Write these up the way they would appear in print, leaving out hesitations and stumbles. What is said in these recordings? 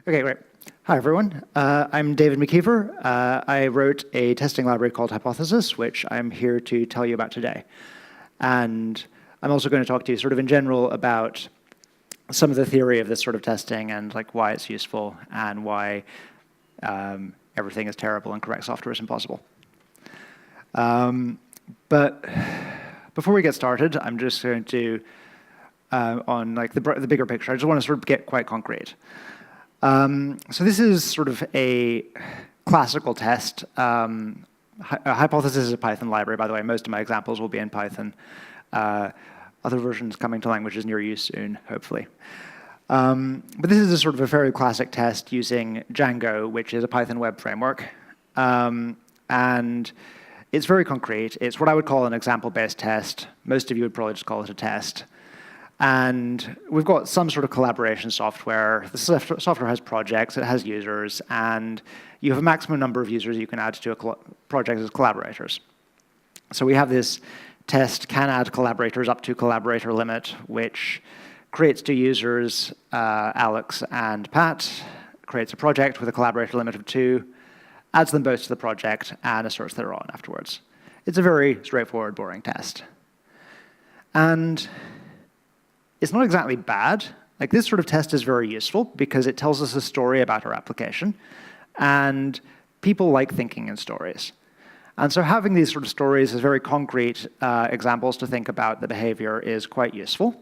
Okay, great. Hi, everyone. I'm David MacIver. I wrote a testing library called Hypothesis, which I'm here to tell you about today. And I'm also going to talk to you sort of in general about some of the theory of this sort of testing and like why it's useful and why everything is terrible and correct software is impossible. But before we get started, I'm just going to, on like the bigger picture, I just want to sort of get quite concrete. So this is sort of a classical test. Hypothesis is a Python library, by the way. Most of my examples will be in Python. Other versions coming to languages near you soon, hopefully. But this is a sort of a very classic test using Django, which is a Python web framework. And it's very concrete. It's what I would call an example-based test. Most of you would probably just call it a test. And we've got some sort of collaboration software. The software has projects, it has users, and you have a maximum number of users you can add to a project as collaborators. So we have this test can add collaborators up to collaborator limit, which creates two users, Alex and Pat, creates a project with a collaborator limit of 2, adds them both to the project, and asserts they're on afterwards. It's a very straightforward, boring test. And it's not exactly bad. Like, this sort of test is very useful because it tells us a story about our application, and people like thinking in stories. And so having these sort of stories as very concrete examples to think about the behavior is quite useful.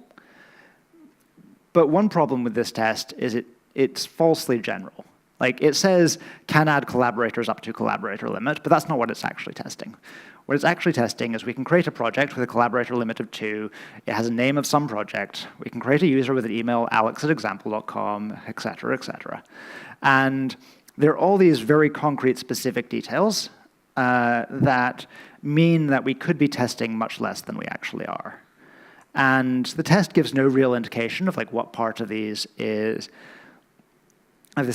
But one problem with this test is it's falsely general. Like, it says can add collaborators up to collaborator limit, but that's not what it's actually testing. What it's actually testing is we can create a project with a collaborator limit of 2. It has a name of some project. We can create a user with an email, alex@example.com, et cetera, et cetera. And there are all these very concrete, specific details that mean that we could be testing much less than we actually are. And the test gives no real indication of like what part of this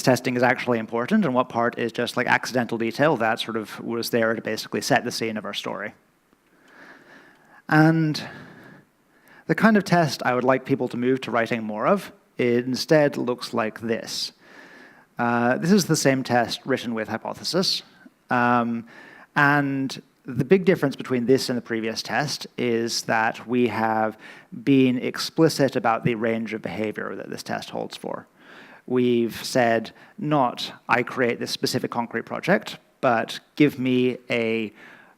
testing is actually important and what part is just like accidental detail that sort of was there to basically set the scene of our story. And the kind of test I would like people to move to writing more of, it instead looks like this. This is the same test written with Hypothesis. And the big difference between this and the previous test is that we have been explicit about the range of behavior that this test holds for. We've said not, I create this specific concrete project, but give me a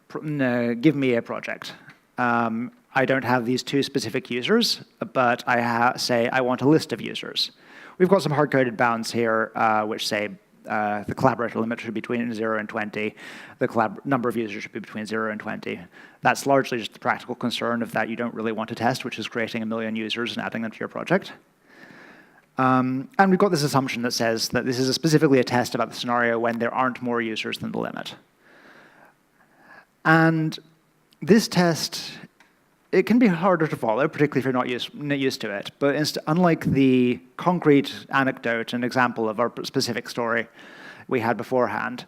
project. I don't have these 2 specific users, but I say I want a list of users. We've got some hard-coded bounds here, which say the collaborator limit should be between 0 and 20. The number of users should be between 0 and 20. That's largely just the practical concern of that you don't really want to test, which is creating 1 million users and adding them to your project. And we've got this assumption that says that this is specifically a test about the scenario when there aren't more users than the limit. And this test, it can be harder to follow, particularly if you're not used to it. But unlike the concrete anecdote and example of our specific story we had beforehand,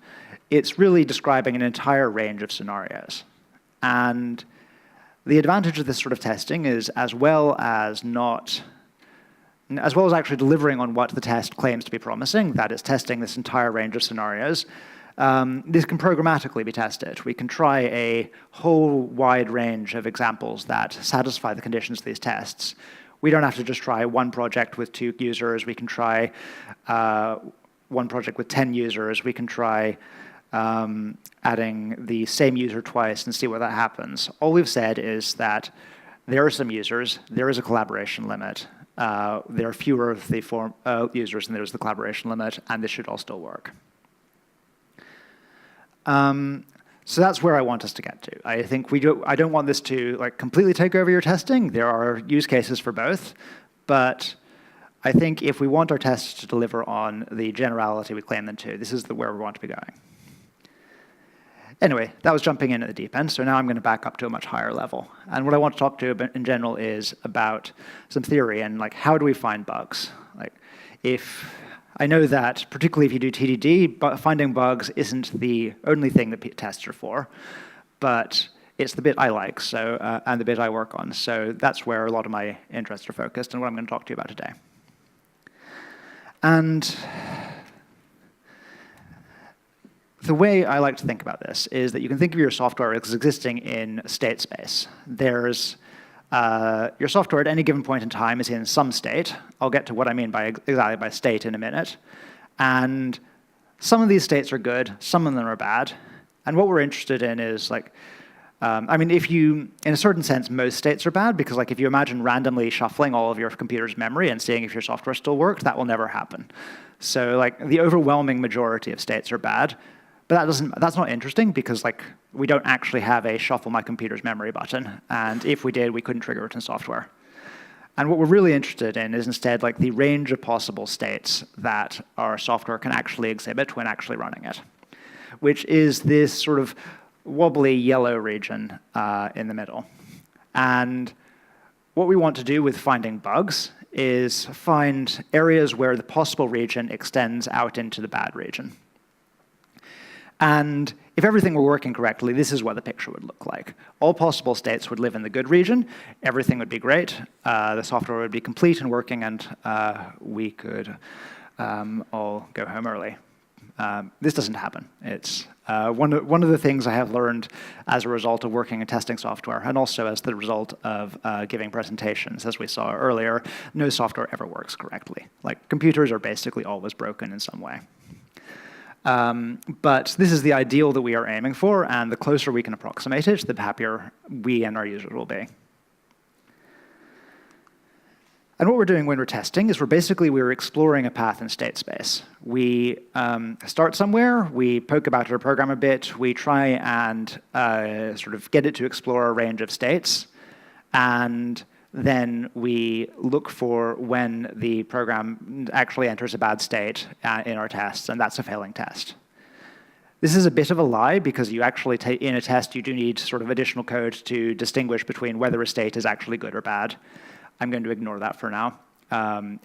it's really describing an entire range of scenarios. And the advantage of this sort of testing is as well as actually delivering on what the test claims to be promising, that it's testing this entire range of scenarios, this can programmatically be tested. We can try a whole wide range of examples that satisfy the conditions of these tests. We don't have to just try one project with 2 users. We can try one project with 10 users. We can try adding the same user twice and see what that happens. All we've said is that there are some users, there is a collaboration limit, there are fewer of the users than there's the collaboration limit, and this should all still work. So that's where I want us to get to. I think I don't want this to like completely take over your testing. There are use cases for both, but I think if we want our tests to deliver on the generality we claim them to, this is where we want to be going. Anyway, that was jumping in at the deep end, so now I'm going to back up to a much higher level. And what I want to talk to you about in general is about some theory and like how do we find bugs? Like, I know that particularly if you do TDD, finding bugs isn't the only thing that tests are for, but it's the bit I like, and the bit I work on. So that's where a lot of my interests are focused and what I'm going to talk to you about today. And the way I like to think about this is that you can think of your software as existing in state space. There's your software at any given point in time is in some state. I'll get to what I mean by exactly by state in a minute. And some of these states are good, some of them are bad. And what we're interested in is like, I mean, if you, in a certain sense, most states are bad, because like if you imagine randomly shuffling all of your computer's memory and seeing if your software still works, that will never happen. So like the overwhelming majority of states are bad, but that's not interesting, because like we don't actually have a shuffle my computer's memory button, and if we did, we couldn't trigger it in software. And what we're really interested in is instead like the range of possible states that our software can actually exhibit when actually running it, which is this sort of wobbly yellow region in the middle. And what we want to do with finding bugs is find areas where the possible region extends out into the bad region. And if everything were working correctly, this is what the picture would look like. All possible states would live in the good region. Everything would be great. The software would be complete and working, and we could all go home early. This doesn't happen. It's one of the things I have learned as a result of working in testing software, and also as the result of giving presentations. As we saw earlier, no software ever works correctly. Like, computers are basically always broken in some way. But this is the ideal that we are aiming for, and the closer we can approximate it, the happier we and our users will be. And what we're doing when we're testing is we're exploring a path in state space. We start somewhere, we poke about our program a bit, we try and sort of get it to explore a range of states, and then we look for when the program actually enters a bad state in our tests, and that's a failing test. This is a bit of a lie, because you actually, in a test, you do need sort of additional code to distinguish between whether a state is actually good or bad. I'm going to ignore that for now. That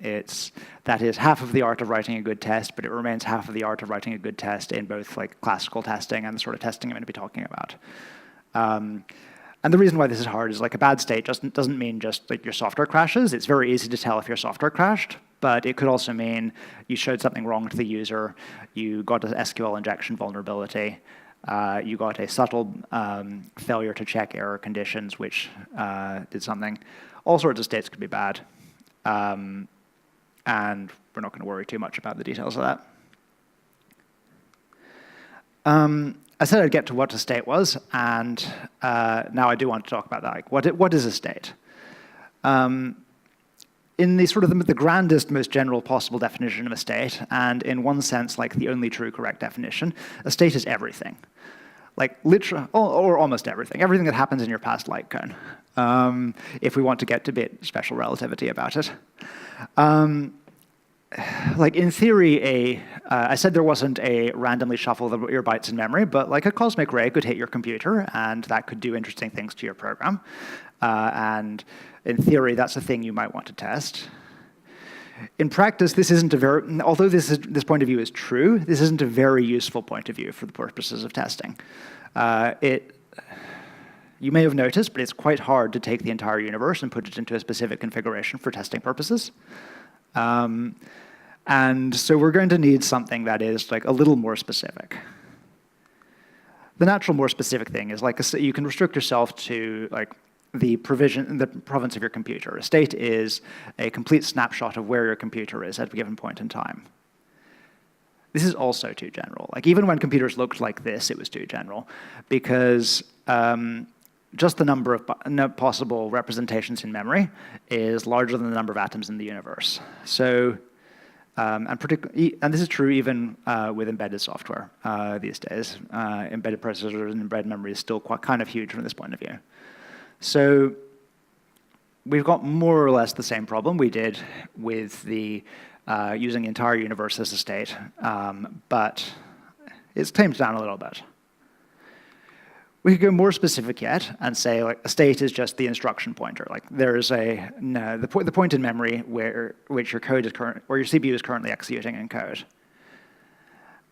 is half of the art of writing a good test, but it remains half of the art of writing a good test in both like classical testing and the sort of testing I'm going to be talking about. And the reason why this is hard is like a bad state doesn't mean just like your software crashes. It's very easy to tell if your software crashed, but it could also mean you showed something wrong to the user, you got an SQL injection vulnerability, you got a subtle failure to check error conditions, which did something. All sorts of states could be bad, and we're not going to worry too much about the details of that. I said I'd get to what a state was, and now I do want to talk about that. Like, what is a state? In the sort of the grandest, most general possible definition of a state, and in one sense, like the only true correct definition, a state is everything. Like literally, or almost everything that happens in your past light cone, if we want to get to bit special relativity about it. Like in theory, I said there wasn't a randomly shuffle of your bytes in memory, but like a cosmic ray could hit your computer, and that could do interesting things to your program. And in theory, that's a thing you might want to test. In practice, this isn't a very, although this point of view is true, this isn't a very useful point of view for the purposes of testing. You may have noticed, but it's quite hard to take the entire universe and put it into a specific configuration for testing purposes. And so we're going to need something that is like a little more specific. The natural more specific thing is like you can restrict yourself to like the province of your computer. A state is a complete snapshot of where your computer is at a given point in time. This is also too general. Like even when computers looked like this, it was too general, because just the number of possible representations in memory is larger than the number of atoms in the universe. So, and this is true even with embedded software these days. Embedded processors and embedded memory is still kind of huge from this point of view. So we've got more or less the same problem we did with the using the entire universe as a state, but it's tamed down a little bit. We could go more specific yet and say like a state is just the instruction pointer. Like there's the point in memory which your code is where your CPU is currently executing in code.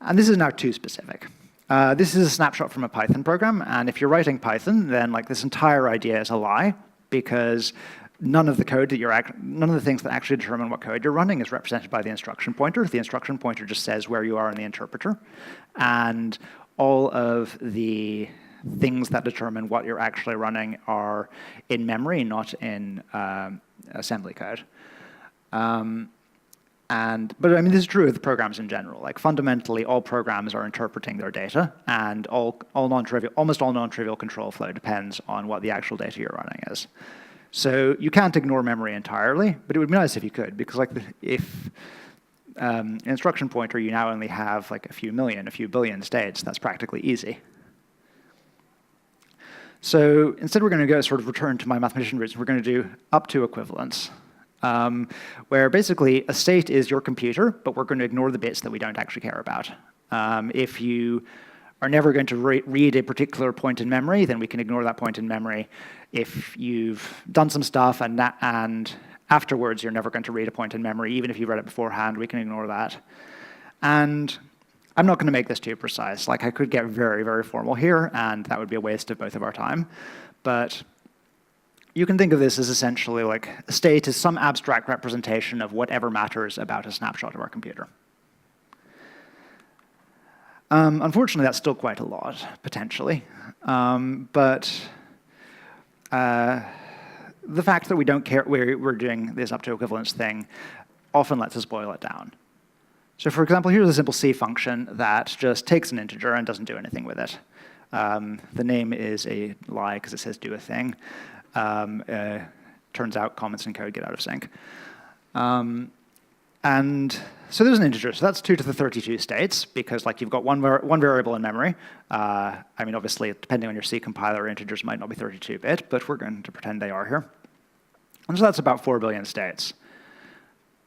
And this is now too specific. This is a snapshot from a Python program, and if you're writing Python, then like this entire idea is a lie, because none of the things that actually determine what code you're running is represented by the instruction pointer. The instruction pointer just says where you are in the interpreter, and all of the things that determine what you're actually running are in memory, not in assembly code. But I mean, this is true of the programs in general. Like fundamentally, all programs are interpreting their data, and almost all non-trivial control flow depends on what the actual data you're running is. So you can't ignore memory entirely, but it would be nice if you could, because like if an instruction pointer, you now only have like a few billion states, that's practically easy. So instead, we're going to go sort of return to my mathematician roots. We're going to do up to equivalence. Where basically a state is your computer, but we're going to ignore the bits that we don't actually care about. If you are never going to read a particular point in memory, then we can ignore that point in memory. If you've done some stuff and afterwards you're never going to read a point in memory, even if you read it beforehand, we can ignore that. And I'm not going to make this too precise. Like I could get very, very formal here, and that would be a waste of both of our time. But you can think of this as essentially like a state is some abstract representation of whatever matters about a snapshot of our computer. Unfortunately, that's still quite a lot, potentially. But the fact that we don't care, we're doing this up to equivalence thing often lets us boil it down. So for example, here's a simple C function that just takes an integer and doesn't do anything with it. The name is a lie because it says do a thing. Turns out comments in code get out of sync. And so there's an integer. So that's 2 to the 32 states, because like you've got one variable in memory. I mean, obviously, depending on your C compiler, integers might not be 32-bit, but we're going to pretend they are here. And so that's about 4 billion states.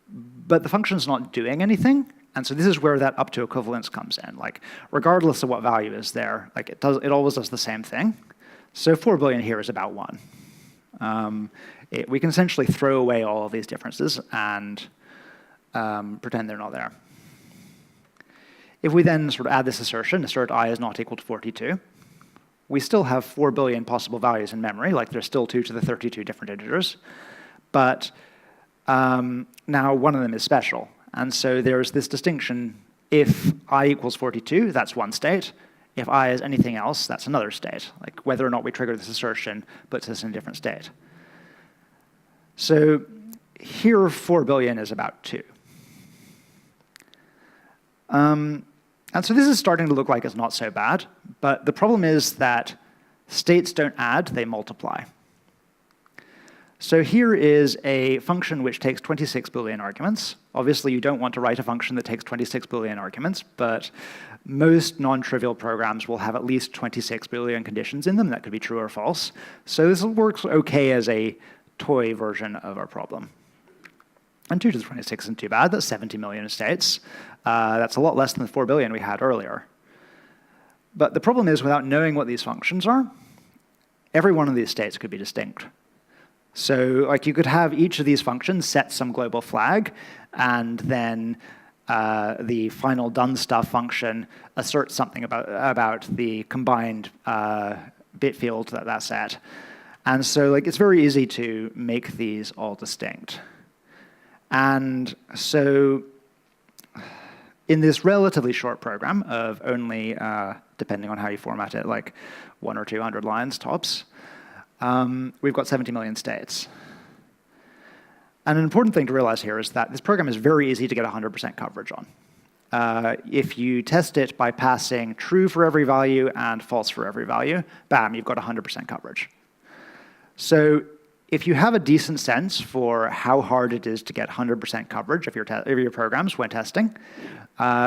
But the function's not doing anything. And so this is where that up to equivalence comes in. Like, regardless of what value is there, like it always does the same thing. So 4 billion here is about 1. We can essentially throw away all of these differences and pretend they're not there. If we then sort of add this assertion, assert I is not equal to 42, we still have 4 billion possible values in memory, like there's still 2 to the 32 different integers. But now one of them is special. And so there's this distinction. If I equals 42, that's one state. If I is anything else, that's another state. Like whether or not we trigger this assertion puts us in a different state. So here 4 billion is about 2. And so this is starting to look like it's not so bad. But the problem is that states don't add, they multiply. So here is a function which takes 26 Boolean arguments. Obviously, you don't want to write a function that takes 26 Boolean arguments, but most non-trivial programs will have at least 26 Boolean conditions in them. That could be true or false. So this works OK as a toy version of our problem. And 2 to the 26 isn't too bad. That's 70 million states. That's a lot less than the 4 billion we had earlier. But the problem is, without knowing what these functions are, every one of these states could be distinct. So like you could have each of these functions set some global flag, and then the final done stuff function asserts something about the combined bit field that that's set. And so like it's very easy to make these all distinct. And so in this relatively short program of only, depending on how you format it, like 100 or 200 lines tops, we've got 70 million states. And an important thing to realize here is that this program is very easy to get 100% coverage on. If you test it by passing true for every value and false for every value, bam, you've got 100% coverage. So if you have a decent sense for how hard it is to get 100% coverage of your programs when testing,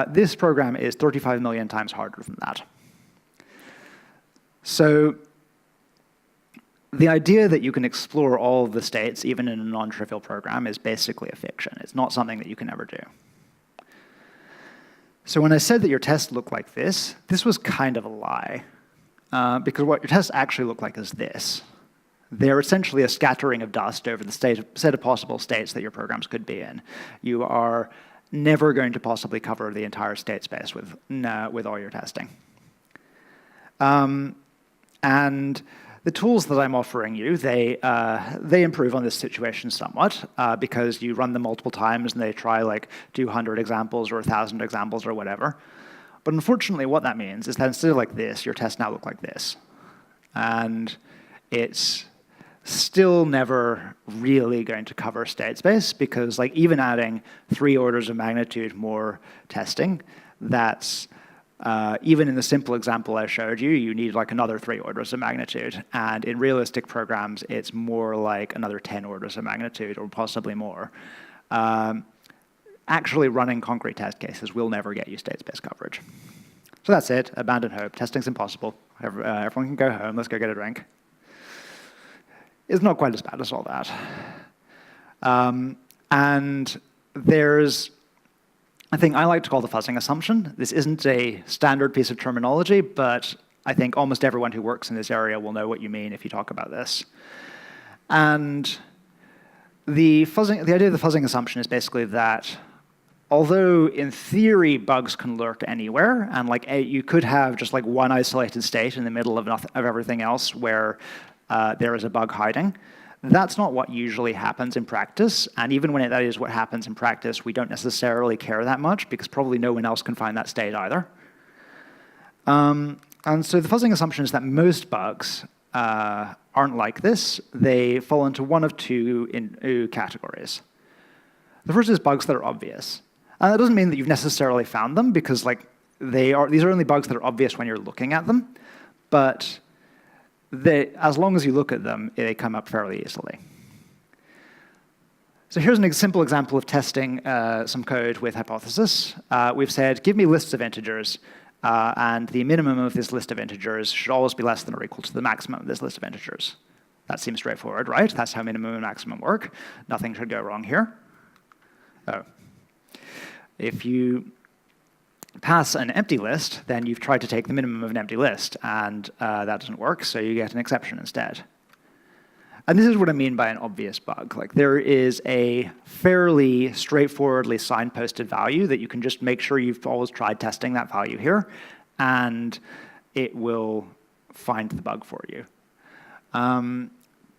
this program is 35 million times harder than that. So the idea that you can explore all of the states, even in a non-trivial program, is basically a fiction. It's not something that you can ever do. So when I said that your tests look like this was kind of a lie. Because what your tests actually look like is this. They're essentially a scattering of dust over the set of possible states that your programs could be in. You are never going to possibly cover the entire state space with all your testing. And the tools that I'm offering you, they improve on this situation somewhat because you run them multiple times and they try like 200 examples or 1,000 examples or whatever. But unfortunately, what that means is that instead of like this, your tests now look like this. And it's still never really going to cover state space, because like even adding 3 orders of magnitude more testing, that's even in the simple example I showed you, you need like another 3 orders of magnitude. And in realistic programs, it's more like another 10 orders of magnitude or possibly more. Actually running concrete test cases will never get you state space coverage. So that's it. Abandon hope. Testing's impossible. Everyone can go home. Let's go get a drink. It's not quite as bad as all that. And there's a thing I like to call the fuzzing assumption. This isn't a standard piece of terminology, but I think almost everyone who works in this area will know what you mean if you talk about this. And the idea of the fuzzing assumption is basically that although in theory bugs can lurk anywhere, and like you could have just like one isolated state in the middle of everything else where there is a bug hiding, that's not what usually happens in practice. And even when that is what happens in practice, we don't necessarily care that much, because probably no one else can find that state either. And so the fuzzing assumption is that most bugs aren't like this. They fall into one of two categories. The first is bugs that are obvious. And that doesn't mean that you've necessarily found them, because like these are only bugs that are obvious when you're looking at them. But as long as you look at them, they come up fairly easily. So here's a simple example of testing some code with hypothesis. We've said, give me lists of integers, and the minimum of this list of integers should always be less than or equal to the maximum of this list of integers. That seems straightforward, right? That's how minimum and maximum work. Nothing should go wrong here. Oh. If you pass an empty list, then you've tried to take the minimum of an empty list, and that doesn't work, so you get an exception instead. And this is what I mean by an obvious bug. Like there is a fairly straightforwardly signposted value that you can just make sure you've always tried testing that value here, and it will find the bug for you.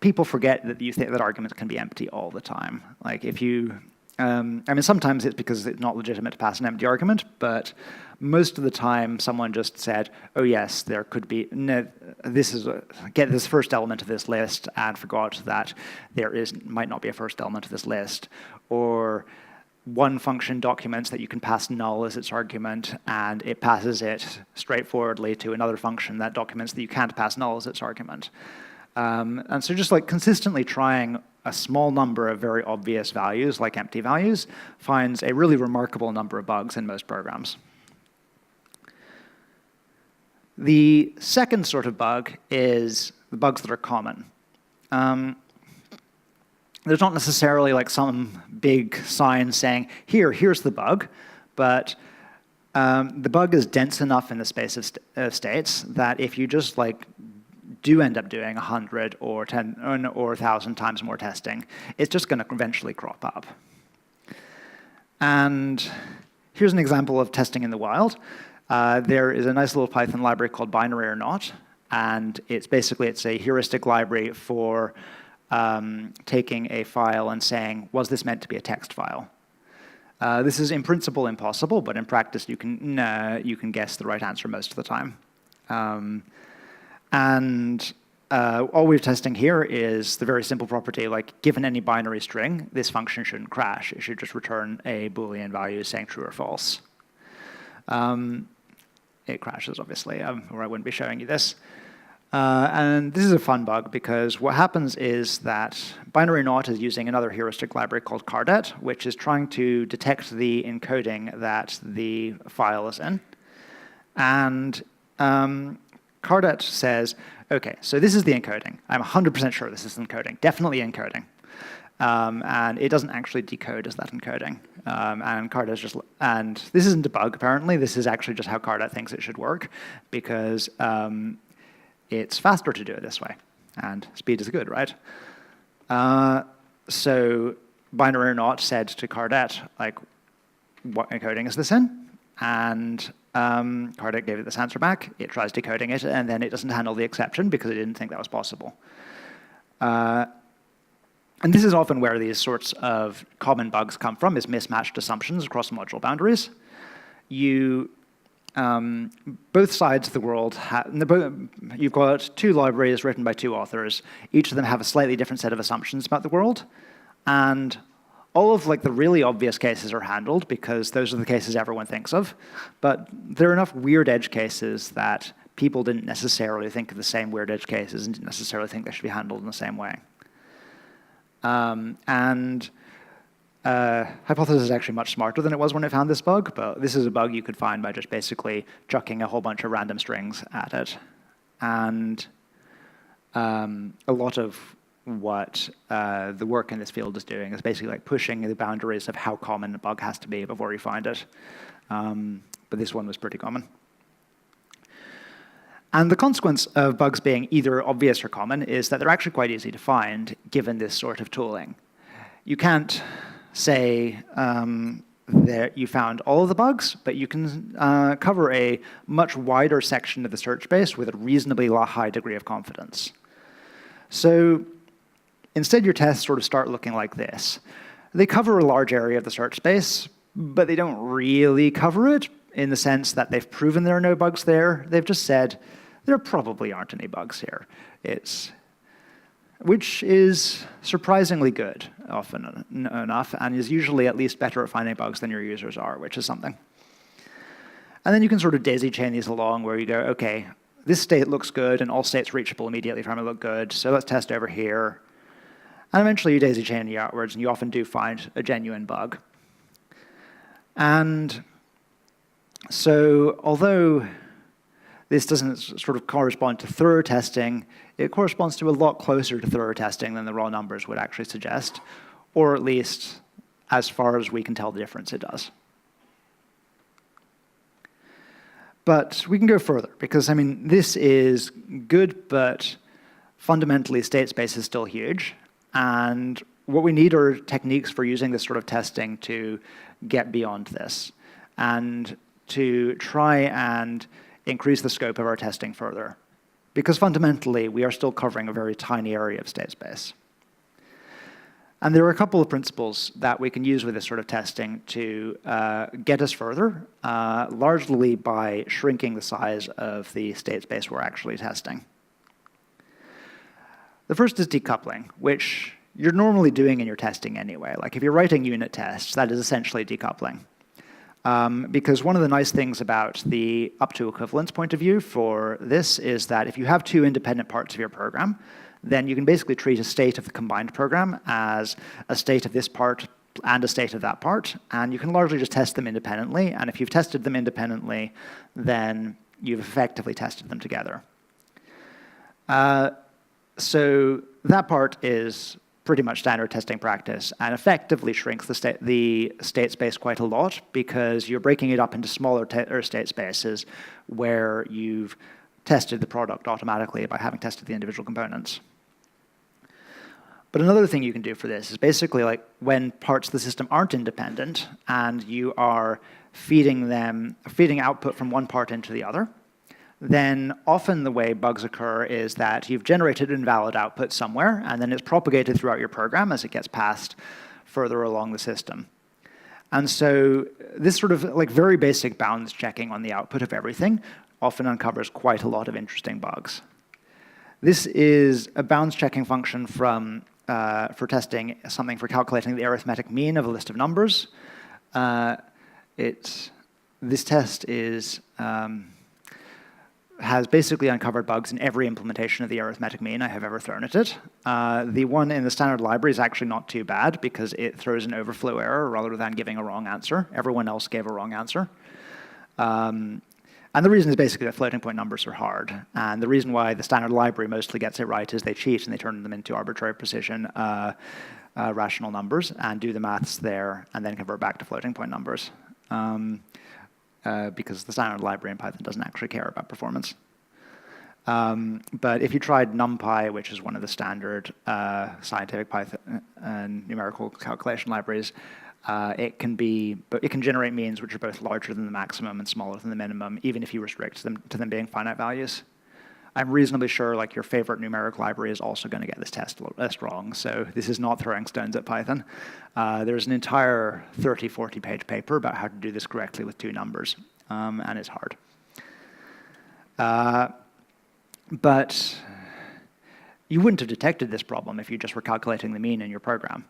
People forget that you think that arguments can be empty all the time. Like if you I mean, sometimes it's because it's not legitimate to pass an empty argument, but most of the time someone just said, oh yes, there could be, no, get this first element of this list and forgot that might not be a first element of this list. Or one function documents that you can pass null as its argument, and it passes it straightforwardly to another function that documents that you can't pass null as its argument. And so just like consistently trying a small number of very obvious values, like empty values, finds a really remarkable number of bugs in most programs. The second sort of bug is the bugs that are common. There's not necessarily like some big sign saying, here's the bug, but the bug is dense enough in the space of states that if you just like do end up doing 100 or 10 or 1,000 times more testing, it's just going to eventually crop up. And here's an example of testing in the wild. There is a nice little Python library called binary or not, and it's a heuristic library for taking a file and saying, was this meant to be a text file? This is in principle impossible, but in practice you can guess the right answer most of the time. And all we're testing here is the very simple property, like given any binary string, this function shouldn't crash. It should just return a Boolean value saying true or false. It crashes, obviously, or I wouldn't be showing you this. And this is a fun bug, because what happens is that binary not is using another heuristic library called cardet, which is trying to detect the encoding that the file is in. And cardet says, OK, so this is the encoding. I'm 100% sure this is encoding, definitely encoding. And it doesn't actually decode as that encoding. And this isn't a bug, apparently. This is actually just how cardet thinks it should work, because it's faster to do it this way. And speed is good, right? So binary or not said to cardet, like, what encoding is this in? And cardet gave it this answer back. It tries decoding it, and then it doesn't handle the exception because it didn't think that was possible. And this is often where these sorts of common bugs come from, is mismatched assumptions across module boundaries. You both sides of the world, you've got two libraries written by two authors. Each of them have a slightly different set of assumptions about the world. And all of the really obvious cases are handled because those are the cases everyone thinks of. But there are enough weird edge cases that people didn't necessarily think of the same weird edge cases and didn't necessarily think they should be handled in the same way. Hypothesis is actually much smarter than it was when it found this bug, but this is a bug you could find by just basically chucking a whole bunch of random strings at it. And a lot of what the work in this field is doing is basically pushing the boundaries of how common a bug has to be before you find it. But this one was pretty common. And the consequence of bugs being either obvious or common is that they're actually quite easy to find given this sort of tooling. You can't say that you found all of the bugs, but you can cover a much wider section of the search space with a reasonably high degree of confidence. So instead, your tests sort of start looking like this. They cover a large area of the search space, but they don't really cover it in the sense that they've proven there are no bugs there. They've just said there probably aren't any bugs here. Which is surprisingly good, often enough, and is usually at least better at finding bugs than your users are, which is something. And then you can sort of daisy chain these along where you go, OK, this state looks good, and all states reachable immediately from it look good, so let's test over here. And eventually you daisy chain outwards, and you often do find a genuine bug. And so although this doesn't sort of correspond to thorough testing, it corresponds to a lot closer to thorough testing than the raw numbers would actually suggest, or at least as far as we can tell the difference it does. But we can go further, because I mean, this is good, but fundamentally state space is still huge. And what we need are techniques for using this sort of testing to get beyond this and to try and increase the scope of our testing further. Because fundamentally, we are still covering a very tiny area of state space. And there are a couple of principles that we can use with this sort of testing to get us further, largely by shrinking the size of the state space we're actually testing. The first is decoupling, which you're normally doing in your testing anyway. Like if you're writing unit tests, that is essentially decoupling. Because one of the nice things about the up to equivalence point of view for this is that if you have two independent parts of your program, then you can basically treat a state of the combined program as a state of this part and a state of that part, and you can largely just test them independently, and if you've tested them independently, then you've effectively tested them together. So that part is pretty much standard testing practice and effectively shrinks the state space quite a lot because you're breaking it up into smaller state spaces where you've tested the product automatically by having tested the individual components. But another thing you can do for this is basically like when parts of the system aren't independent and you are feeding output from one part into the other, then often the way bugs occur is that you've generated invalid output somewhere, and then it's propagated throughout your program as it gets passed further along the system. And so this sort of like very basic bounds checking on the output of everything often uncovers quite a lot of interesting bugs. This is a bounds checking function for testing something for calculating the arithmetic mean of a list of numbers. This test has basically uncovered bugs in every implementation of the arithmetic mean I have ever thrown at it. The one in the standard library is actually not too bad because it throws an overflow error rather than giving a wrong answer. Everyone else gave a wrong answer. And the reason is basically that floating point numbers are hard. And the reason why the standard library mostly gets it right is they cheat and they turn them into arbitrary precision rational numbers and do the maths there and then convert back to floating point numbers. Because the standard library in Python doesn't actually care about performance. But if you tried NumPy, which is one of the standard scientific Python numerical calculation libraries, it can generate means which are both larger than the maximum and smaller than the minimum, even if you restrict them to them being finite values. I'm reasonably sure like your favorite numeric library is also going to get this test wrong, so this is not throwing stones at Python. There's an entire 30, 40-page paper about how to do this correctly with two numbers. and it's hard. But you wouldn't have detected this problem if you just were calculating the mean in your program.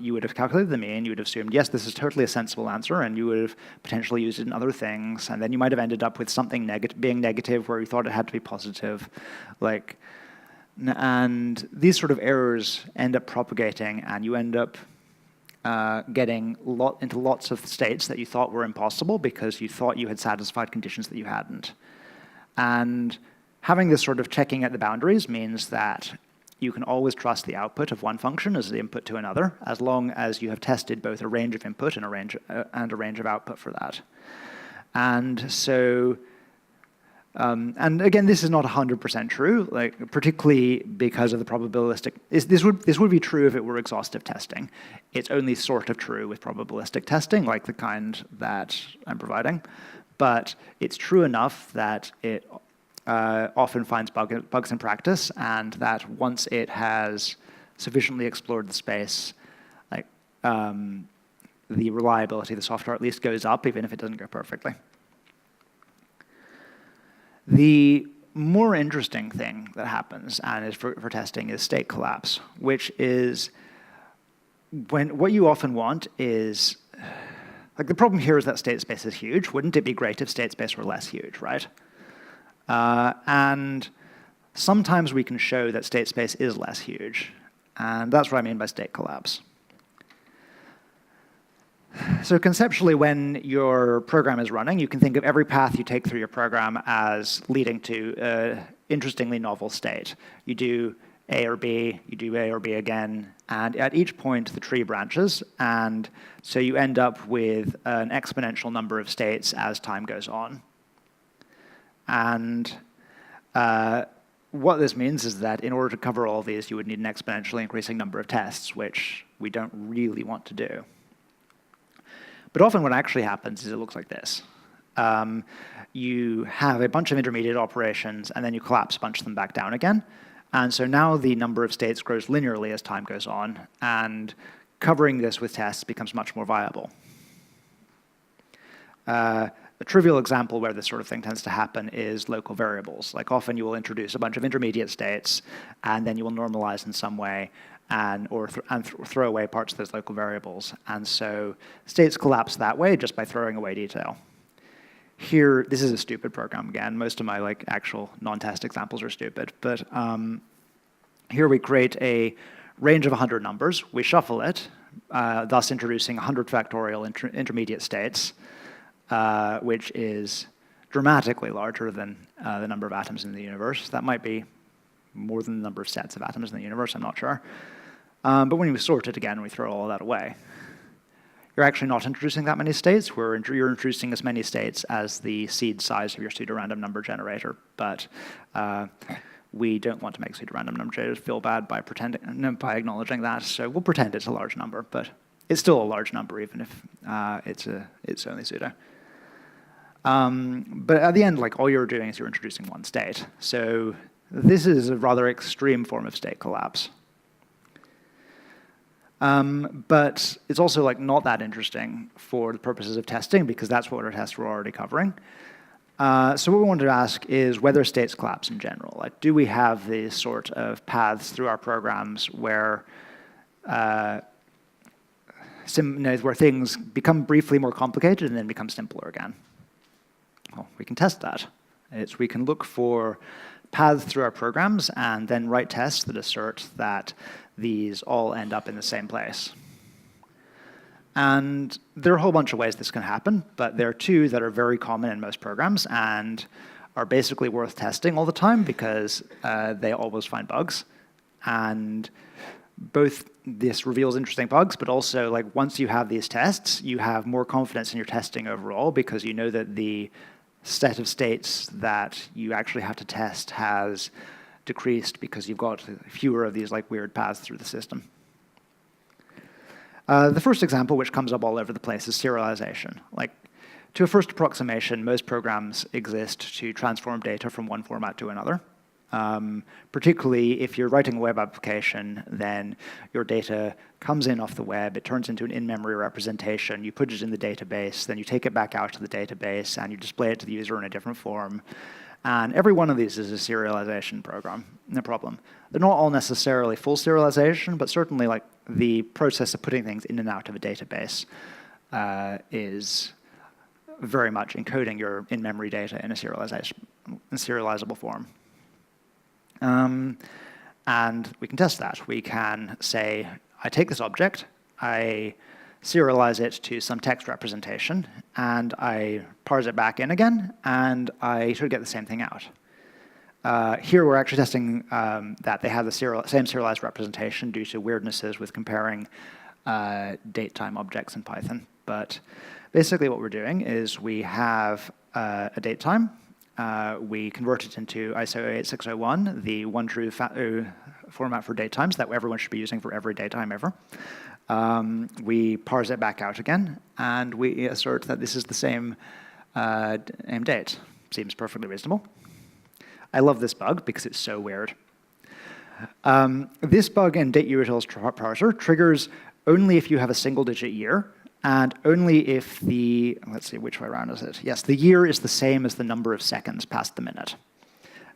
You would have calculated the mean, you would have assumed, yes, this is totally a sensible answer, and you would have potentially used it in other things, and then you might have ended up with something being negative where you thought it had to be positive. And these sort of errors end up propagating, and you end up getting into lots of states that you thought were impossible because you thought you had satisfied conditions that you hadn't. And having this sort of checking at the boundaries means that you can always trust the output of one function as the input to another, as long as you have tested both a range of input and a range of output for that. And so, and again, this is not 100% true, particularly because of the probabilistic. This would be true if it were exhaustive testing. It's only sort of true with probabilistic testing, like the kind that I'm providing. But it's true enough that it often finds bugs in practice, and that once it has sufficiently explored the space, the reliability of the software at least goes up, even if it doesn't go perfectly. The more interesting thing that happens, and is for testing, is state collapse, which is what you often want is, the problem here is that state space is huge. Wouldn't it be great if state space were less huge, right? And sometimes we can show that state space is less huge. And that's what I mean by state collapse. So conceptually, when your program is running, you can think of every path you take through your program as leading to an interestingly novel state. You do A or B, you do A or B again, and at each point the tree branches, and so you end up with an exponential number of states as time goes on. And what this means is that in order to cover all of these, you would need an exponentially increasing number of tests, which we don't really want to do. But often what actually happens is it looks like this. You have a bunch of intermediate operations, and then you collapse a bunch of them back down again. And so now the number of states grows linearly as time goes on, and covering this with tests becomes much more viable. A trivial example where this sort of thing tends to happen is local variables. Often you will introduce a bunch of intermediate states, and then you will normalize in some way, or throw away parts of those local variables. And so states collapse that way just by throwing away detail. Here, this is a stupid program again. Most of my actual non-test examples are stupid. But here we create a range of 100 numbers. We shuffle it, thus introducing 100 factorial intermediate states, which is dramatically larger than the number of atoms in the universe. That might be more than the number of sets of atoms in the universe, I'm not sure. But when we sort it again, we throw all that away. You're actually not introducing that many states. You're introducing as many states as the seed size of your pseudorandom number generator. But we don't want to make pseudorandom number generators feel bad by acknowledging that. So we'll pretend it's a large number, but it's still a large number, even if it's only pseudo. But at the end, all you're doing is you're introducing one state. So this is a rather extreme form of state collapse. But it's also not that interesting for the purposes of testing, because that's what our tests were already covering. So what we wanted to ask is whether states collapse in general. Do we have these sort of paths through our programs where where things become briefly more complicated and then become simpler again? Well, we can test that. We can look for paths through our programs and then write tests that assert that these all end up in the same place. And there are a whole bunch of ways this can happen, but there are two that are very common in most programs and are basically worth testing all the time because they always find bugs. And both this reveals interesting bugs, but also once you have these tests, you have more confidence in your testing overall because you know that the set of states that you actually have to test has decreased because you've got fewer of these weird paths through the system. The first example, which comes up all over the place, is serialization. To a first approximation, most programs exist to transform data from one format to another. Particularly if you're writing a web application, then your data comes in off the web, it turns into an in-memory representation, you put it in the database, then you take it back out to the database, and you display it to the user in a different form. And every one of these is a serialization problem. They're not all necessarily full serialization, but certainly like the process of putting things in and out of a database is very much encoding your in-memory data in a serializable form. And we can test that. We can say, I take this object, I serialize it to some text representation, and I parse it back in again, and I should get the same thing out. Here we're actually testing that they have the same serialized representation due to weirdnesses with comparing date-time objects in Python. But basically what we're doing is we have a date-time. We convert it into ISO 8601, the one true format for date times that everyone should be using for every datetime ever. We parse it back out again, and we assert that this is the same name date. Seems perfectly reasonable. I love this bug because it's so weird. This bug in dateUtils parser triggers only if you have a single-digit year, and only if the, let's see, which way around is it? Yes, the year is the same as the number of seconds past the minute.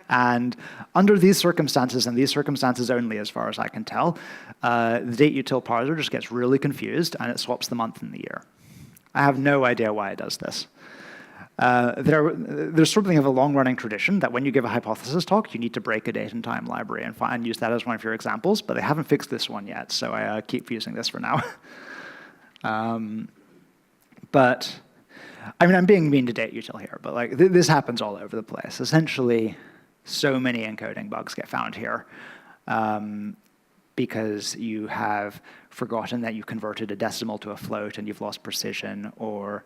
And under these circumstances, and these circumstances only as far as I can tell, the dateUtil parser just gets really confused, and it swaps the month and the year. I have no idea why it does this. There's something of a long-running tradition that when you give a hypothesis talk, you need to break a date and time library and use that as one of your examples, but they haven't fixed this one yet, so I keep using this for now. But I mean, I'm being mean to dateUtil here, but like this happens all over the place. Essentially, so many encoding bugs get found here because you have forgotten that you converted a decimal to a float and you've lost precision, or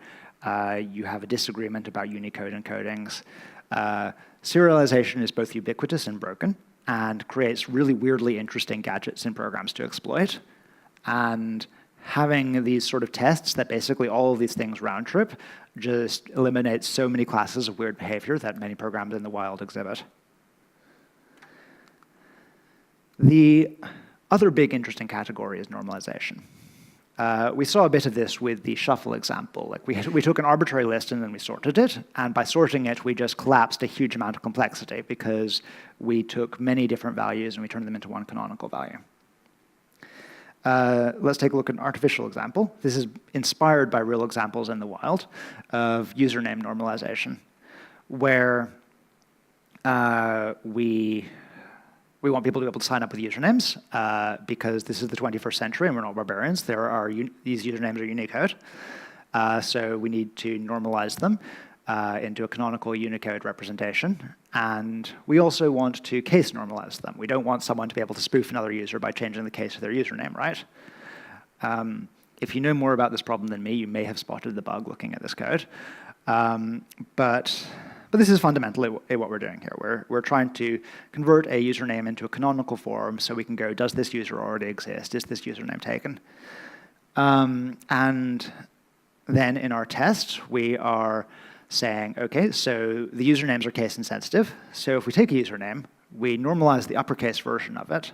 you have a disagreement about Unicode encodings. Serialization is both ubiquitous and broken, and creates really weirdly interesting gadgets in programs to exploit. And having these sort of tests that basically all of these things round trip just eliminates so many classes of weird behavior that many programs in the wild exhibit. The other big interesting category is normalization. We saw a bit of this with the shuffle example. Like we took an arbitrary list and then we sorted it, and by sorting it, we just collapsed a huge amount of complexity because we took many different values and we turned them into one canonical value. Let's take a look at an artificial example. This is inspired by real examples in the wild of username normalization, where we want people to be able to sign up with usernames because this is the 21st century and we're not barbarians. These usernames are Unicode, so we need to normalize them into a canonical Unicode representation. And we also want to case normalize them. We don't want someone to be able to spoof another user by changing the case of their username, right? If you know more about this problem than me, you may have spotted the bug looking at this code. But this is fundamentally what we're doing here. We're trying to convert a username into a canonical form so we can go, does this user already exist? Is this username taken? And then in our test, we are saying, OK, so the usernames are case insensitive. So if we take a username, we normalize the uppercase version of it,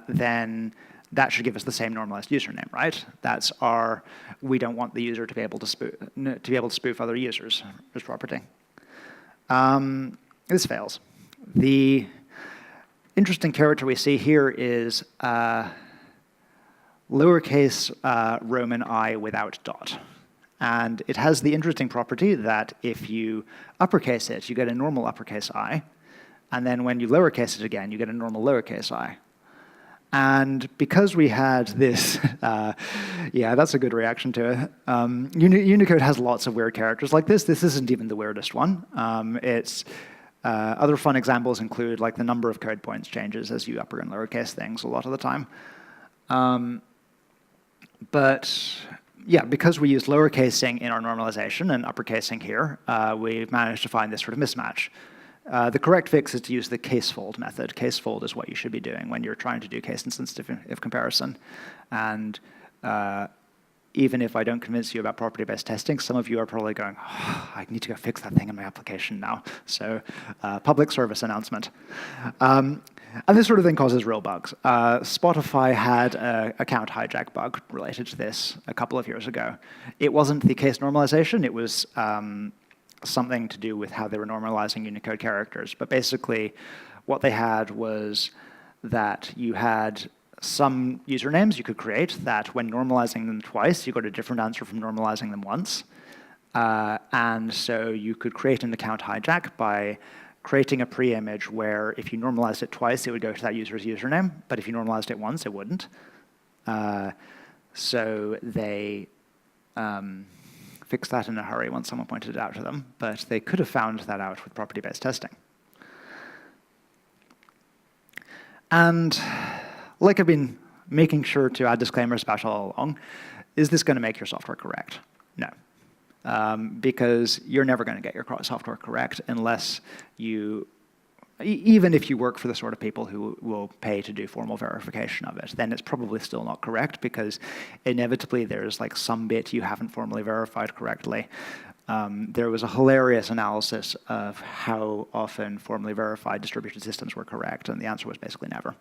then that should give us the same normalized username, right? That's our, we don't want the user to be able to spoof other users' property. This fails. The interesting character we see here is lowercase Roman I without dot. And it has the interesting property that if you uppercase it, you get a normal uppercase I. And then when you lowercase it again, you get a normal lowercase I. And because we had this, yeah, that's a good reaction to it. Unicode has lots of weird characters like this. This isn't even the weirdest one. Other fun examples include like the number of code points changes as you upper and lowercase things a lot of the time. But yeah, because we use lowercasing in our normalization and uppercasing here, we've managed to find this sort of mismatch. The correct fix is to use the casefold method. Casefold is what you should be doing when you're trying to do case-insensitive if comparison. And even if I don't convince you about property-based testing, some of you are probably going, oh, I need to go fix that thing in my application now. So public service announcement. And this sort of thing causes real bugs. Spotify had an account hijack bug related to this a couple of years ago. It wasn't the case normalization. It was something to do with how they were normalizing Unicode characters. But basically, what they had was that you had some usernames you could create that when normalizing them twice, you got a different answer from normalizing them once. And so you could create an account hijack by creating a pre-image where if you normalized it twice, it would go to that user's username, but if you normalized it once, it wouldn't. So they fixed that in a hurry once someone pointed it out to them, but they could have found that out with property-based testing. And like I've been making sure to add disclaimers about all along, is this going to make your software correct? No. Because you're never going to get your software correct unless you, even if you work for the sort of people who will pay to do formal verification of it, then it's probably still not correct because inevitably there's like some bit you haven't formally verified correctly. There was a hilarious analysis of how often formally verified distributed systems were correct, and the answer was basically never.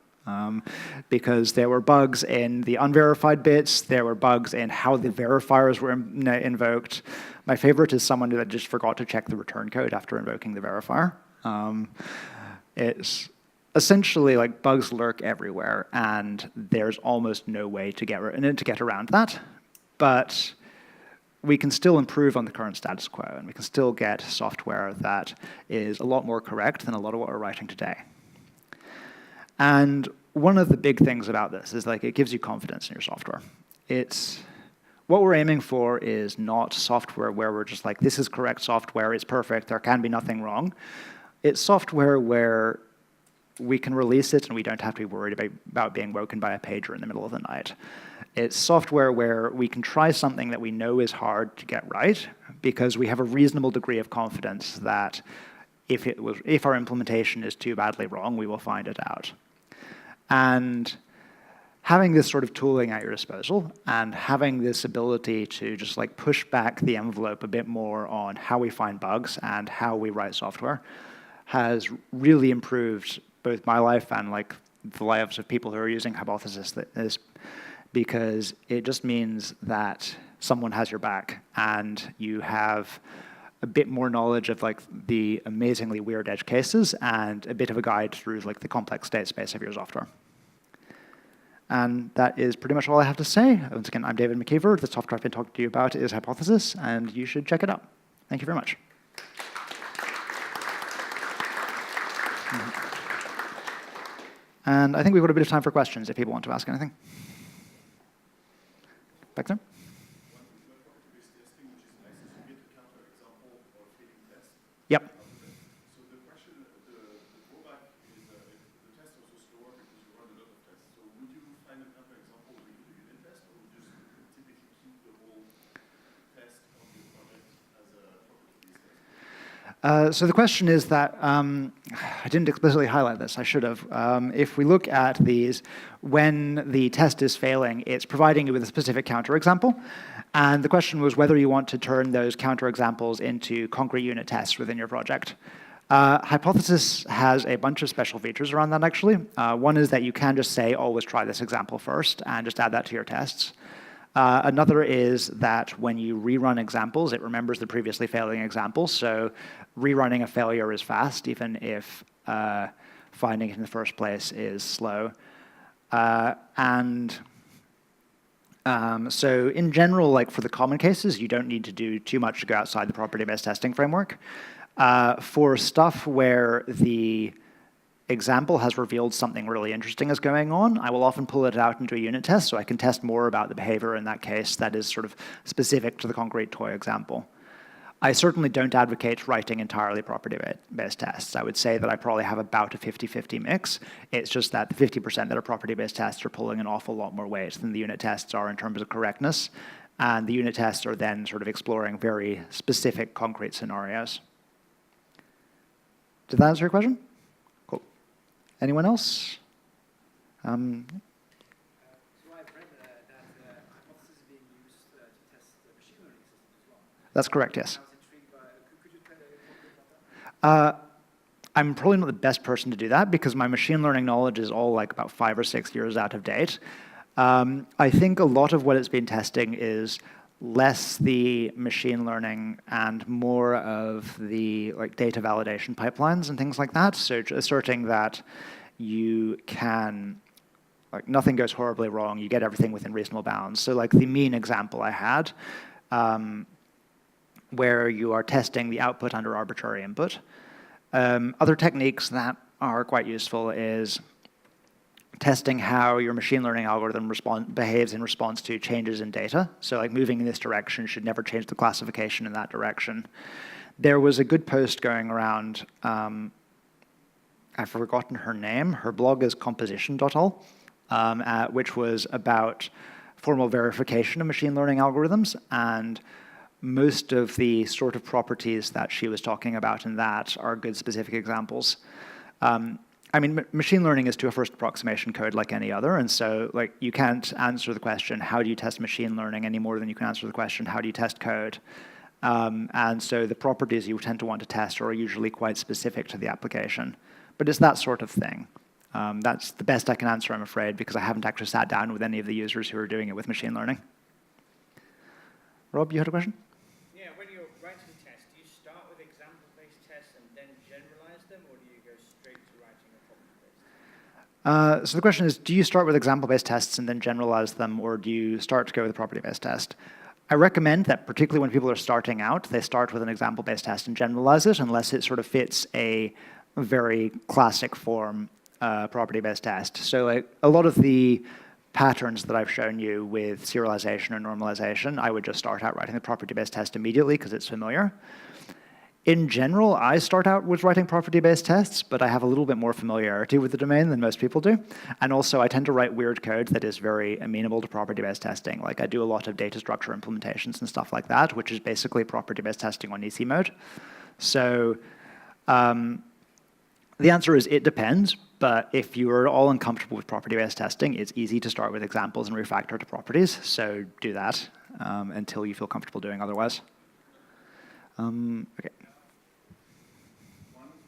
Because there were bugs in the unverified bits, there were bugs in how the verifiers were invoked. My favorite is someone that just forgot to check the return code after invoking the verifier. It's essentially like bugs lurk everywhere, and there's almost no way to get around that. But we can still improve on the current status quo, and we can still get software that is a lot more correct than a lot of what we're writing today. And one of the big things about this is like it gives you confidence in your software. What we're aiming for is not software where we're just like, this is correct software, it's perfect, there can be nothing wrong. It's software where we can release it and we don't have to be worried about being woken by a pager in the middle of the night. It's software where we can try something that we know is hard to get right because we have a reasonable degree of confidence that if our implementation is too badly wrong, we will find it out. And having this sort of tooling at your disposal and having this ability to just like push back the envelope a bit more on how we find bugs and how we write software has really improved both my life and like the lives of people who are using Hypothesis, because it just means that someone has your back and you have a bit more knowledge of like the amazingly weird edge cases and a bit of a guide through like the complex state space of your software. And that is pretty much all I have to say. Once again, I'm David MacIver. The software I've been talking to you about is Hypothesis, and you should check it out. Thank you very much. And I think we've got a bit of time for questions if people want to ask anything. Back there? Yep. So the question, the drawback is the test also slower because you run a lot of tests. So would you find a counterexample where you do unit test, or would you just typically keep the whole test on your project as a property-based test? So the question is that, I didn't explicitly highlight this, I should have. If we look at these, when the test is failing, it's providing you with a specific counterexample. And the question was whether you want to turn those counterexamples into concrete unit tests within your project. Hypothesis has a bunch of special features around that, actually. One is that you can just say, always try this example first, and just add that to your tests. Another is that when you rerun examples, it remembers the previously failing examples. So rerunning a failure is fast, even if finding it in the first place is slow. So in general, like for the common cases, you don't need to do too much to go outside the property-based testing framework. For stuff where the example has revealed something really interesting is going on, I will often pull it out into a unit test so I can test more about the behavior in that case that is sort of specific to the concrete toy example. I certainly don't advocate writing entirely property-based tests. I would say that I probably have about a 50-50 mix. It's just that the 50% that are property-based tests are pulling an awful lot more weight than the unit tests are in terms of correctness. And the unit tests are then sort of exploring very specific concrete scenarios. Did that answer your question? Cool. Anyone else? So I've read that Hypothesis is being used to That's correct, yes. I was intrigued by it. Could you tell me about that? I'm probably not the best person to do that because my machine learning knowledge is all like about 5 or 6 years out of date. I think a lot of what it's been testing is less the machine learning and more of the like data validation pipelines and things like that. So asserting that you can, like nothing goes horribly wrong, you get everything within reasonable bounds. So like the mean example I had, where you are testing the output under arbitrary input. Other techniques that are quite useful is testing how your machine learning algorithm behaves in response to changes in data. So like moving in this direction should never change the classification in that direction. There was a good post going around, I've forgotten her name. Her blog is composition.ol, which was about formal verification of machine learning algorithms, and most of the sort of properties that she was talking about in that are good specific examples. I mean, machine learning is to a first approximation code like any other, and so like you can't answer the question, how do you test machine learning, any more than you can answer the question, how do you test code? And so the properties you tend to want to test are usually quite specific to the application. But it's that sort of thing. That's the best I can answer, I'm afraid, because I haven't actually sat down with any of the users who are doing it with machine learning. Rob, you had a question? Yeah, when you're writing tests, do you start with example-based tests and then generalize them, or do you go straight to writing a property-based? So the question is, do you start with example-based tests and then generalize them, or do you start to go with a property-based test? I recommend that, particularly when people are starting out, they start with an example-based test and generalize it, unless it sort of fits a very classic form property-based test. So like a lot of the patterns that I've shown you with serialization or normalization, I would just start out writing the property-based test immediately because it's familiar. In general, I start out with writing property-based tests, but I have a little bit more familiarity with the domain than most people do. And also, I tend to write weird code that is very amenable to property-based testing. Like I do a lot of data structure implementations and stuff like that, which is basically property-based testing on easy mode. So the answer is it depends, but if you are all uncomfortable with property-based testing, it's easy to start with examples and refactor to properties, so do that until you feel comfortable doing otherwise. Okay. One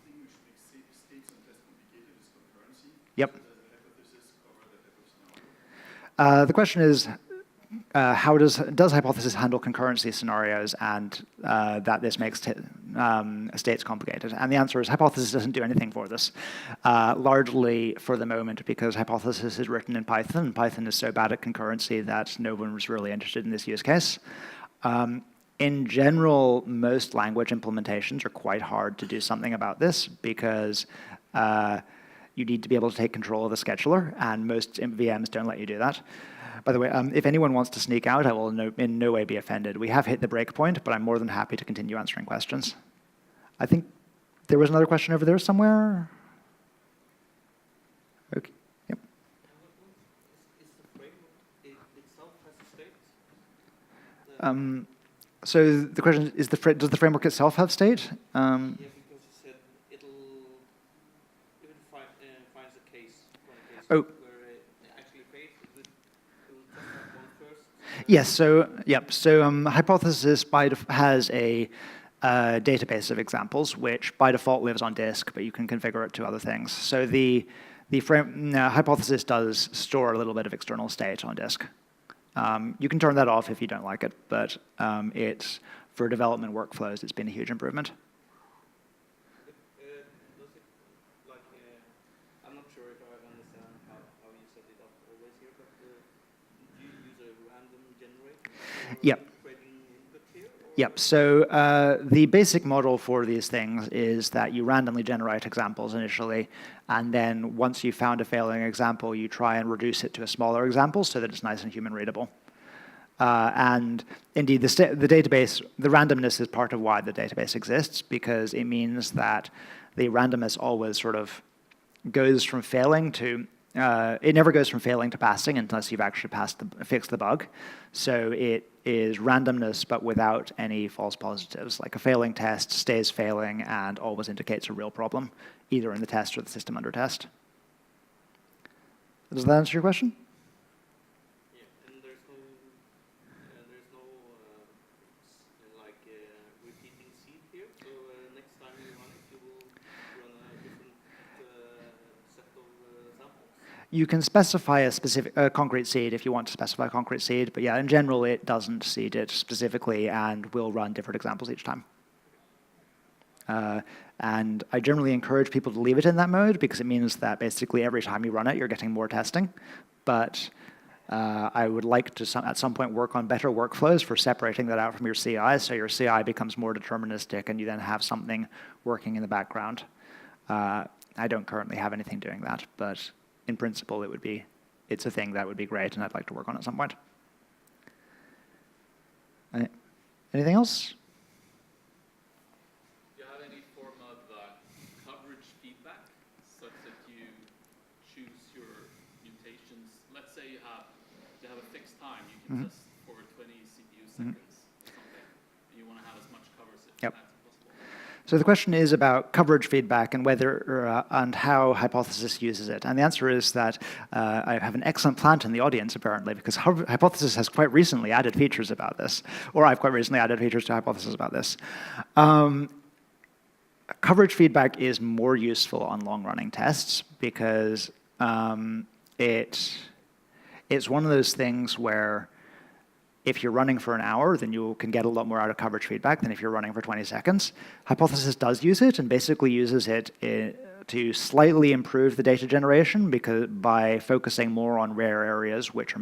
thing which makes states and tests complicated is concurrency. Yep. Does the hypothesis cover that type of scenario? The question is, how does hypothesis handle concurrency scenarios, and that this makes states complicated? And the answer is hypothesis doesn't do anything for this, largely for the moment because hypothesis is written in Python, and Python is so bad at concurrency that no one was really interested in this use case. In general, most language implementations are quite hard to do something about this because you need to be able to take control of the scheduler, and most VMs don't let you do that. By the way, if anyone wants to sneak out, I will in no way be offended. We have hit the break point, but I'm more than happy to continue answering questions. I think there was another question over there somewhere. Okay. Yep. Is the framework itself has a state? So the question is, does the framework itself have state? Yeah, because you said it finds a case, where it actually fails. It will test that one first. Yes. So yep. So hypothesis has a database of examples, which by default lives on disk, but you can configure it to other things. So the hypothesis does store a little bit of external state on disk. You can turn that off if you don't like it, but it's for development workflows, it's been a huge improvement. Does it, like, I'm not sure if I understand how you set it up always here, but do you use a random generator? Yep. Creating input here? Or? Yep. So the basic model for these things is that you randomly generate examples initially, and then once you've found a failing example, you try and reduce it to a smaller example so that it's nice and human readable. And indeed, the database, the randomness is part of why the database exists, because it means that the randomness always sort of goes from failing to, it never goes from failing to passing unless you've actually fixed the bug. So it is randomness, but without any false positives. Like a failing test stays failing and always indicates a real problem, either in the test or the system under test. Does that answer your question? Yeah, and there's no like You can specify a specific concrete seed if you want to specify a concrete seed, but yeah, in general, it doesn't seed it specifically and will run different examples each time. And I generally encourage people to leave it in that mode because it means that basically every time you run it, you're getting more testing. But I would like to, at some point, work on better workflows for separating that out from your CI, so your CI becomes more deterministic and you then have something working in the background. I don't currently have anything doing that, but in principle, it's a thing that would be great, and I'd like to work on it at some point. Anything else? Do you have any form of coverage feedback, such that you choose your mutations? Let's say you have a fixed time. You can test for 20 CPU seconds or something. And you want to have as much coverage as possible. So the question is about coverage feedback and whether and how Hypothesis uses it. And the answer is that I have an excellent plant in the audience, apparently, because Hypothesis has quite recently added features about this, or I've quite recently added features to Hypothesis about this. Coverage feedback is more useful on long-running tests because it's one of those things where if you're running for an hour, then you can get a lot more out of coverage feedback than if you're running for 20 seconds. Hypothesis does use it and basically uses it to slightly improve the data generation by focusing more on rare areas which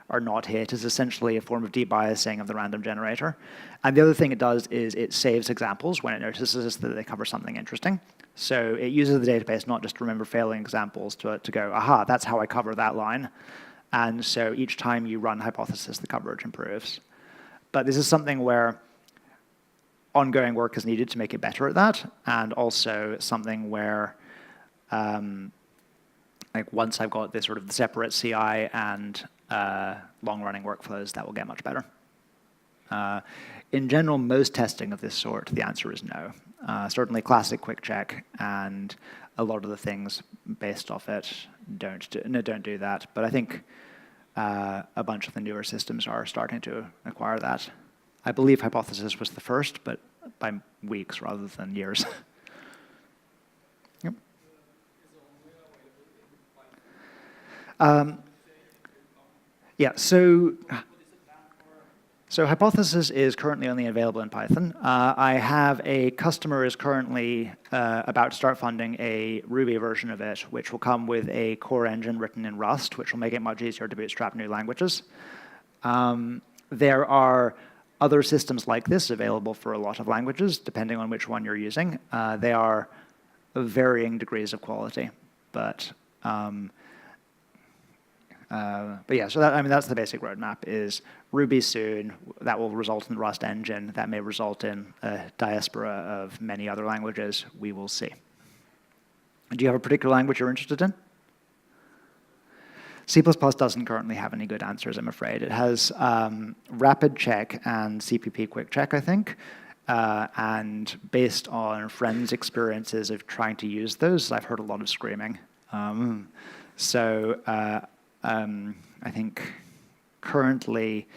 are not hit is essentially a form of debiasing of the random generator. And the other thing it does is it saves examples when it notices that they cover something interesting. So it uses the database not just to remember failing examples to go, aha, that's how I cover that line. And so each time you run Hypothesis, the coverage improves. But this is something where ongoing work is needed to make it better at that, and also something where like once I've got this sort of separate CI and long-running workflows, that will get much better. In general, most testing of this sort, the answer is no. Certainly classic quick check and a lot of the things based off it don't do that. But I think a bunch of the newer systems are starting to acquire that. I believe Hypothesis was the first, but by weeks rather than years. Yep. Yeah, so Hypothesis is currently only available in Python. I have a customer is currently about to start funding a Ruby version of it, which will come with a core engine written in Rust, which will make it much easier to bootstrap new languages. There are other systems like this available for a lot of languages, depending on which one you're using. They are of varying degrees of quality, but yeah, so that's the basic roadmap is Ruby soon. That will result in the Rust engine. That may result in a diaspora of many other languages. We will see. Do you have a particular language you're interested in? C++ doesn't currently have any good answers, I'm afraid. It has rapid check and CPP quick check, I think. And based on friends' experiences of trying to use those, I've heard a lot of screaming. I think currently,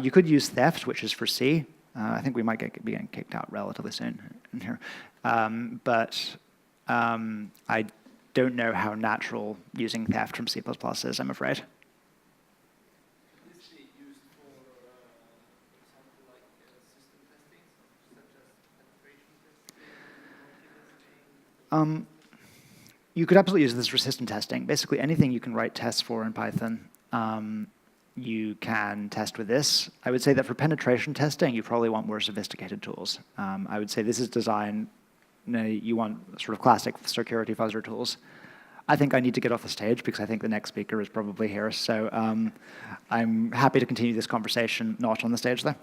you could use theft, which is for C. I think we might be getting kicked out relatively soon in here. But I don't know how natural using theft from C++ is, I'm afraid. Is it used for example, like system testing, such as penetration testing, You could absolutely use this for system testing. Basically, anything you can write tests for in Python, you can test with this. I would say that for penetration testing, you probably want more sophisticated tools. I would say this is designed, you want sort of classic security fuzzer tools. I think I need to get off the stage because I think the next speaker is probably here. So I'm happy to continue this conversation, not on the stage though.